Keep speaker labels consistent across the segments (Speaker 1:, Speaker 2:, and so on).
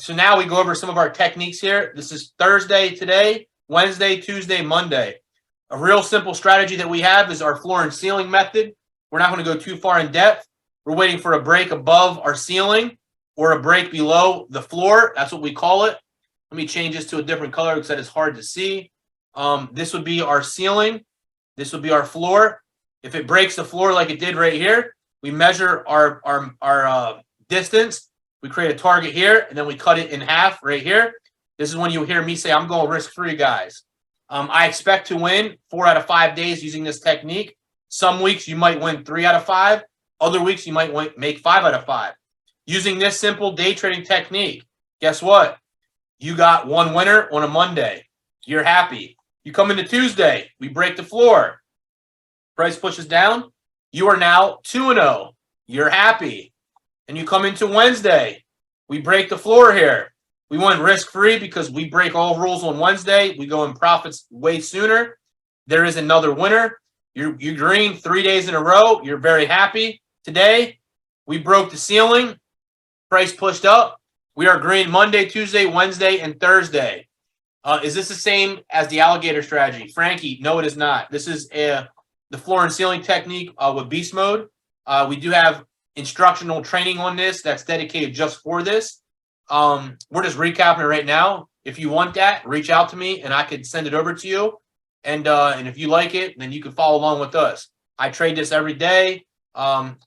Speaker 1: So now we go over some of our techniques here. This is Thursday today, Wednesday, Tuesday, Monday. A real simple strategy that we have is our floor and ceiling method. We're not going to go too far in depth. We're waiting for a break above our ceiling or a break below the floor. That's what we call it. Let me change this to a different color because that is hard to see. This would be our ceiling. This would be our floor. If it breaks the floor like it did right here, we measure our distance. We create a target here, and then we cut it in half right here. This is when you hear me say, I'm going risk-free, guys. I expect to win 4 out of 5 days using this technique. Some weeks you might win 3 out of 5. Other weeks you might make 5 out of 5. Using this simple day trading technique, guess what? You got one winner on a Monday. You're happy. You come into Tuesday, we break the floor. Price pushes down. You are now 2-0. You're happy. And you come into Wednesday, we break the floor here. We went risk-free because we break all rules on Wednesday. We go in profits way sooner. There is another winner. You're green 3 days in a row. You're very happy. Today, we broke the ceiling. Price pushed up. We are green Monday, Tuesday, Wednesday, and Thursday. Is this the same as the alligator strategy? Frankie, no, it is not. This is the floor and ceiling technique with Beast Mode. We do have instructional training on this that's dedicated just for this. We're just recapping it right now. If you want that, reach out to me and I could send it over to you. And if you like it, then you can follow along with us. I trade this every day.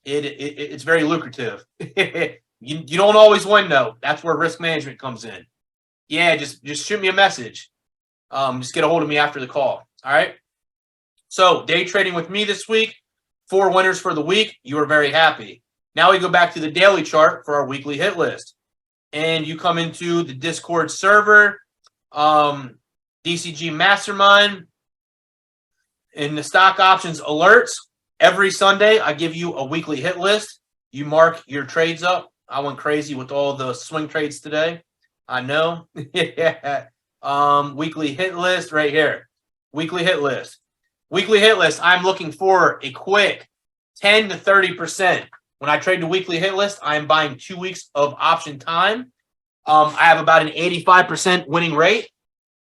Speaker 1: It's very lucrative. You don't always win though. That's where risk management comes in. Yeah, just shoot me a message. Just get a hold of me after the call. All right. So day trading with me this week, 4 winners for the week. You are very happy. Now we go back to the daily chart for our weekly hit list. And you come into the Discord server, DCG Mastermind, in the stock options alerts. Every Sunday, I give you a weekly hit list. You mark your trades up. I went crazy with all the swing trades today. I know. Yeah. Weekly hit list right here. Weekly hit list. Weekly hit list, I'm looking for a quick 10 to 30%. When I trade the weekly hit list, I am buying 2 weeks of option time. I have about an 85% winning rate.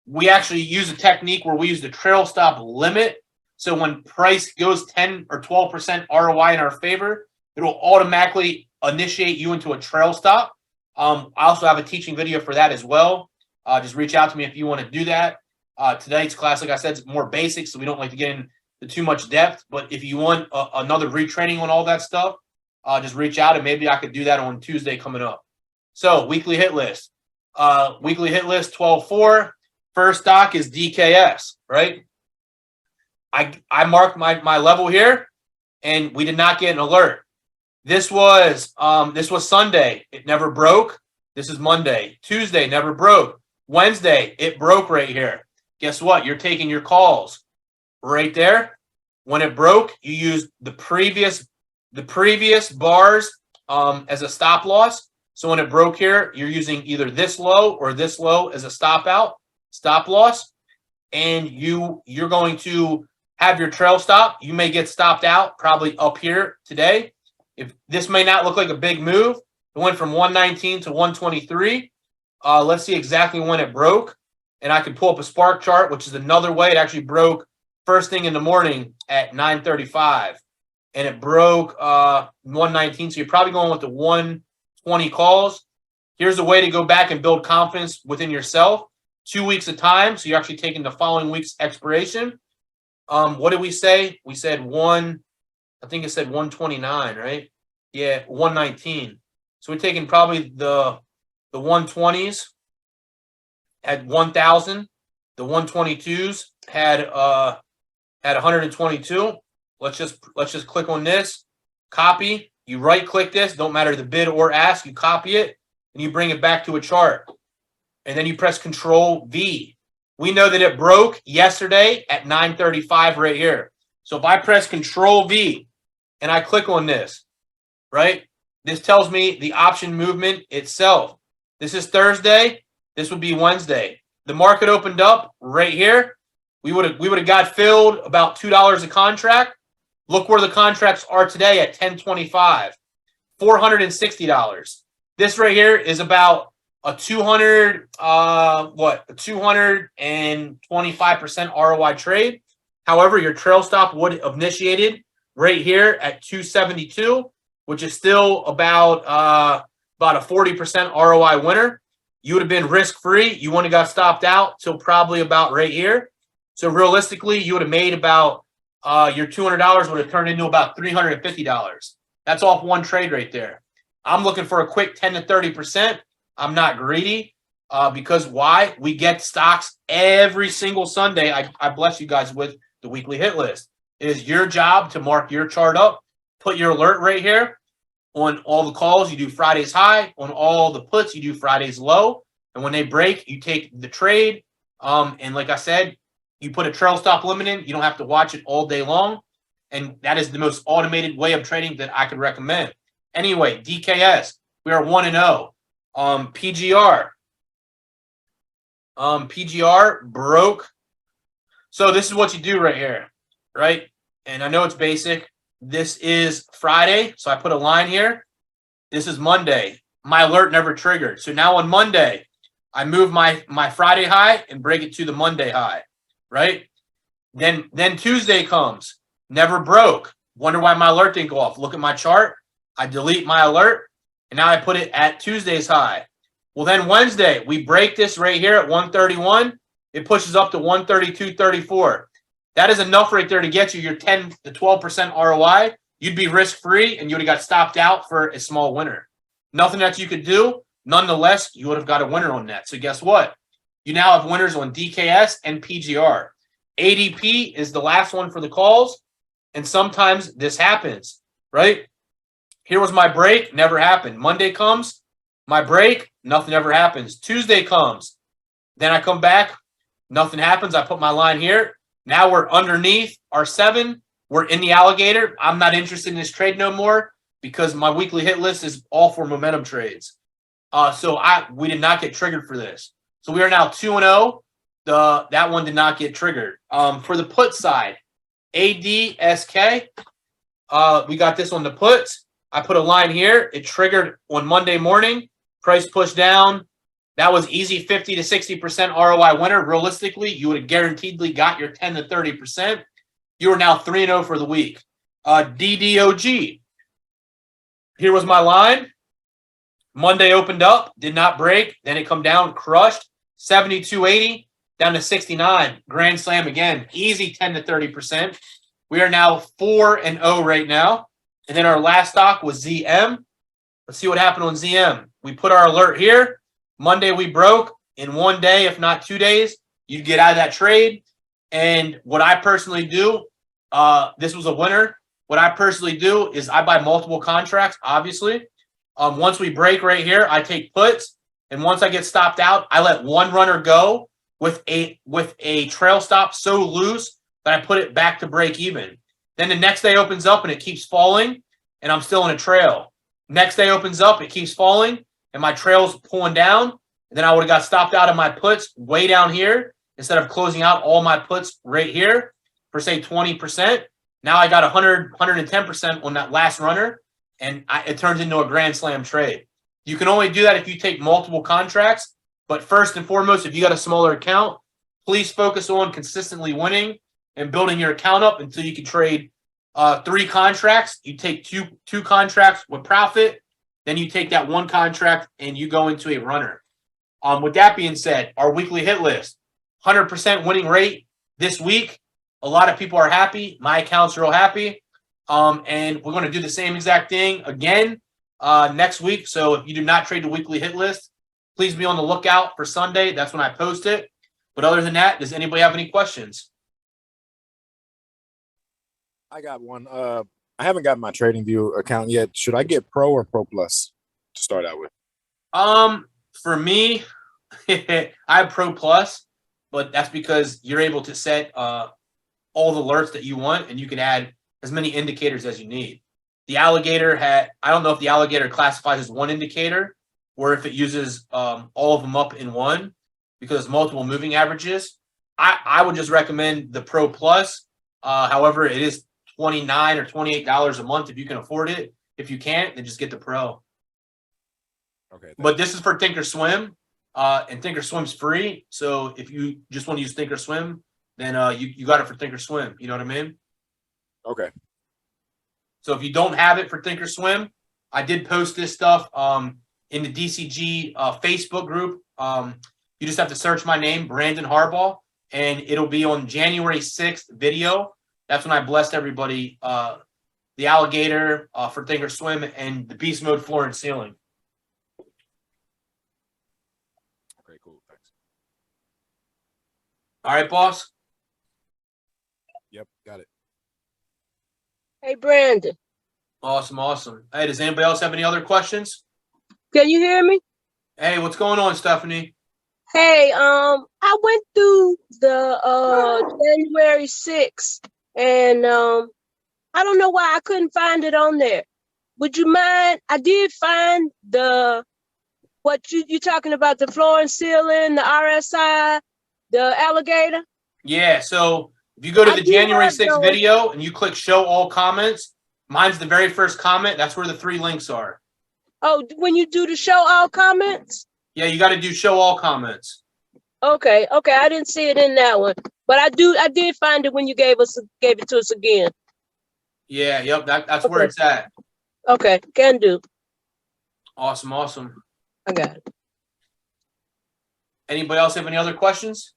Speaker 1: We actually use a technique where we use the trail stop limit. So when price goes 10 or 12% ROI in our favor, it will automatically initiate you into a trail stop. I also have a teaching video for that as well. Just reach out to me if you want to do that. Tonight's class, like I said, is more basic, so we don't like to get into too much depth. But if you want another retraining on all that stuff, just reach out and maybe I could do that on Tuesday coming up. So weekly hit list. Weekly hit list 12-4. First stock is DKS, right? I marked my level here, and we did not get an alert. This was Sunday. It never broke. This is Monday. Tuesday never broke. Wednesday it broke right here. Guess what? You're taking your calls right there. When it broke, you used the previous bars as a stop loss. So when it broke here, you're using either this low or this low as a stop loss, and you're going to have your trail stop. You may get stopped out probably up here today. If this may not look like a big move, it went from 119 to 123. Let's see exactly when it broke. And I can pull up a spark chart, which is another way. It actually broke first thing in the morning at 9:35. And it broke 119. So you're probably going with the 120 calls. Here's a way to go back and build confidence within yourself. 2 weeks of time. So you're actually taking the following week's expiration. What did we say? We said I think it said 129, right? Yeah, 119. So we're taking probably the 120s had 1,000. The 122s had 122. Let's just click on this. Copy. You right click this. Don't matter the bid or ask. You copy it and you bring it back to a chart. And then you press Control V. We know that it broke yesterday at 9:35 right here. So if I press Control V and I click on this, right? This tells me the option movement itself. This is Thursday. This would be Wednesday. The market opened up right here. We would have got filled about $2 a contract. Look where the contracts are today at 10.25, $460. This right here is about a 225% ROI trade. However, your trail stop would have initiated right here at 272, which is still about a 40% ROI winner. You would have been risk-free. You wouldn't have got stopped out till probably about right here. So realistically, you would have made about your $200 would have turned into about $350. That's off one trade right there. I'm looking for a quick 10 to 30%. I'm not greedy because why? We get stocks every single Sunday. I bless you guys with the weekly hit list. It is your job to mark your chart up, put your alert right here. On all the calls, you do Friday's high. On all the puts, you do Friday's low. And when they break, you take the trade. And like I said, you put a trail stop limit in. You don't have to watch it all day long. And that is the most automated way of trading that I could recommend. Anyway, DKS, we are 1-0. PGR broke. So this is what you do right here, right? And I know it's basic. This is Friday, so I put a line here. This is Monday. My alert never triggered. So now on Monday, I move my Friday high and break it to the Monday high, right? Then Tuesday comes. Never broke. Wonder why my alert didn't go off. Look at my chart. I delete my alert, and now I put it at Tuesday's high. Well, then Wednesday, we break this right here at 131. It pushes up to 132.34. That is enough right there to get you your 10 to 12% ROI. You'd be risk-free, and you would have got stopped out for a small winner. Nothing that you could do. Nonetheless, you would have got a winner on that. So guess what? You now have winners on DKS and PGR. ADP is the last one for the calls, and sometimes this happens, right? Here was my break. Never happened. Monday comes. My break. Nothing ever happens. Tuesday comes. Then I come back. Nothing happens. I put my line here. Now we're underneath our 7. We're in the alligator. I'm not interested in this trade no more because my weekly hit list is all for momentum trades. So we did not get triggered for this. So we are now 2-0. That one did not get triggered. For the put side, ADSK, we got this on the puts. I put a line here. It triggered on Monday morning. Price pushed down. That was easy 50 to 60% ROI winner. Realistically, you would have guaranteedly got your 10 to 30%. You are now 3-0 for the week. DDOG. Here was my line. Monday opened up, did not break. Then it come down, crushed. 72.80 down to 69. Grand slam again. Easy 10 to 30%. We are now 4-0 right now. And then our last stock was ZM. Let's see what happened on ZM. We put our alert here. Monday we broke. In one day, if not 2 days, you'd get out of that trade. And what I personally do, this was a winner. What I personally do is I buy multiple contracts, obviously. Once we break right here, I take puts. And once I get stopped out, I let one runner go with a trail stop so loose that I put it back to break even. Then the next day opens up and it keeps falling, and I'm still in a trail. Next day opens up, it keeps falling, and my trail's pulling down. And then I would have got stopped out of my puts way down here instead of closing out all my puts right here for, say, 20%. Now I got 100, 110% on that last runner, and it turns into a grand slam trade. You can only do that if you take multiple contracts. But first and foremost, if you got a smaller account, please focus on consistently winning and building your account up until you can trade 3 contracts. You take two contracts with profit. Then you take that one contract and you go into a runner. With that being said, our weekly hit list, 100% winning rate this week. A lot of people are happy. My account's real happy. And we're going to do the same exact thing again next week. So if you do not trade the weekly hit list, please be on the lookout for Sunday. That's when I post it. But other than that, does anybody have any questions?
Speaker 2: I got one. I haven't got my TradingView account yet. Should I get Pro or Pro Plus to start out with?
Speaker 1: For me, I have Pro Plus, but that's because you're able to set all the alerts that you want, and you can add as many indicators as you need. The Alligator I don't know if the Alligator classifies as one indicator or if it uses all of them up in one because it's multiple moving averages. I would just recommend the Pro Plus. However, it is $29 or $28 a month if you can afford it. If you can't, then just get the Pro.
Speaker 2: Okay.
Speaker 1: But this is for Thinkorswim, and Thinkorswim's free. So if you just want to use Thinkorswim, then you got it for Thinkorswim. You know what I mean?
Speaker 2: Okay.
Speaker 1: So if you don't have it for Thinkorswim, I did post this stuff in the DCG Facebook group. You just have to search my name, Brandon Harbaugh, and it'll be on January 6th video. That's when I blessed everybody, the alligator for Thinkorswim and the Beast Mode floor and ceiling.
Speaker 2: Okay, cool. Thanks.
Speaker 1: All right, boss?
Speaker 2: Yep, got it.
Speaker 3: Hey, Brandon,
Speaker 1: Awesome, awesome. Hey, does anybody else have any other questions?
Speaker 3: can you hear me?
Speaker 1: Hey, what's going on, Stephanie?
Speaker 3: Hey, I went through the January 6th and I don't know why I couldn't find it on there. Would you mind? I did find what you talking about, the floor and ceiling, the RSI, the alligator.
Speaker 1: Yeah, so if you go to
Speaker 3: I
Speaker 1: the
Speaker 3: do
Speaker 1: January
Speaker 3: have
Speaker 1: 6th
Speaker 3: those.
Speaker 1: video and you click show all comments, mine's the very first comment. That's where the 3 links are.
Speaker 3: Oh, when you do the show all comments?
Speaker 1: Yeah, you got to do show all comments.
Speaker 3: Okay, I didn't see it in that one. But I did find it when you gave it to us again.
Speaker 1: Yeah, yep, that's where
Speaker 3: Okay.
Speaker 1: it's at.
Speaker 3: Okay, can do.
Speaker 1: Awesome, awesome.
Speaker 3: I got it.
Speaker 1: Anybody else have any other questions?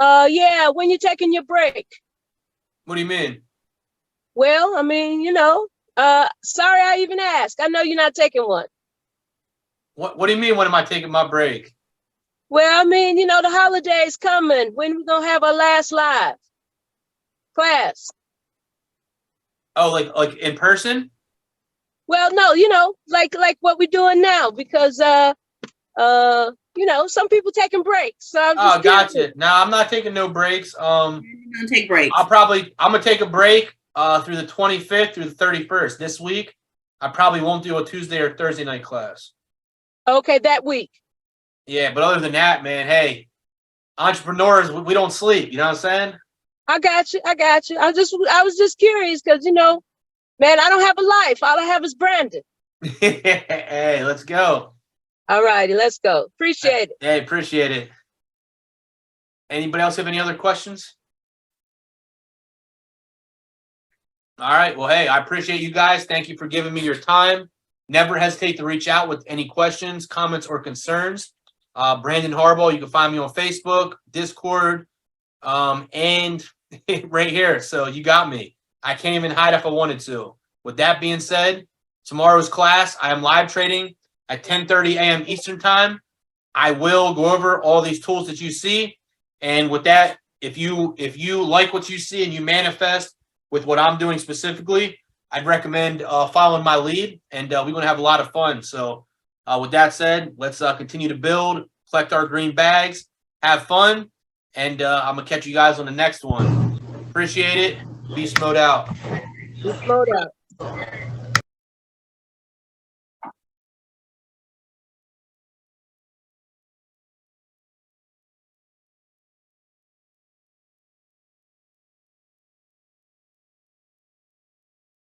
Speaker 3: Yeah, when you're taking your break.
Speaker 1: What do you mean?
Speaker 3: Well, I mean, sorry I even asked. I know you're not taking one.
Speaker 1: What do you mean when am I taking my break?
Speaker 3: Well, I mean, the holidays coming. When we gonna have our last live class?
Speaker 1: Oh, like in person?
Speaker 3: Well, no, like what we're doing now, because some people taking breaks. So I'm just
Speaker 1: Gotcha. No, I'm not taking no breaks.
Speaker 4: You're gonna take breaks.
Speaker 1: I'm gonna take a break through the 25th through the 31st this week. I probably won't do a Tuesday or Thursday night class.
Speaker 3: Okay, that week.
Speaker 1: Yeah, but other than that, man, hey, entrepreneurs, we don't sleep. You know what I'm saying?
Speaker 3: I got you. I was just curious because man, I don't have a life. All I have is Brandon.
Speaker 1: Hey, let's go.
Speaker 3: All righty, let's go. Appreciate it.
Speaker 1: Hey, appreciate it. Anybody else have any other questions? All right. Well, hey, I appreciate you guys. Thank you for giving me your time. Never hesitate to reach out with any questions, comments, or concerns. Brandon Harbaugh, you can find me on Facebook, Discord, and right here. So you got me. I can't even hide if I wanted to. With that being said, tomorrow's class, I am live trading at 10:30 a.m. Eastern time. I will go over all these tools that you see. And with that, if you like what you see and you manifest with what I'm doing specifically, I'd recommend following my lead, and we're going to have a lot of fun. So with that said, let's continue to build, collect our green bags, have fun, and I'm going to catch you guys on the next one. Appreciate it. Beast Mode out.
Speaker 3: Beast Mode out.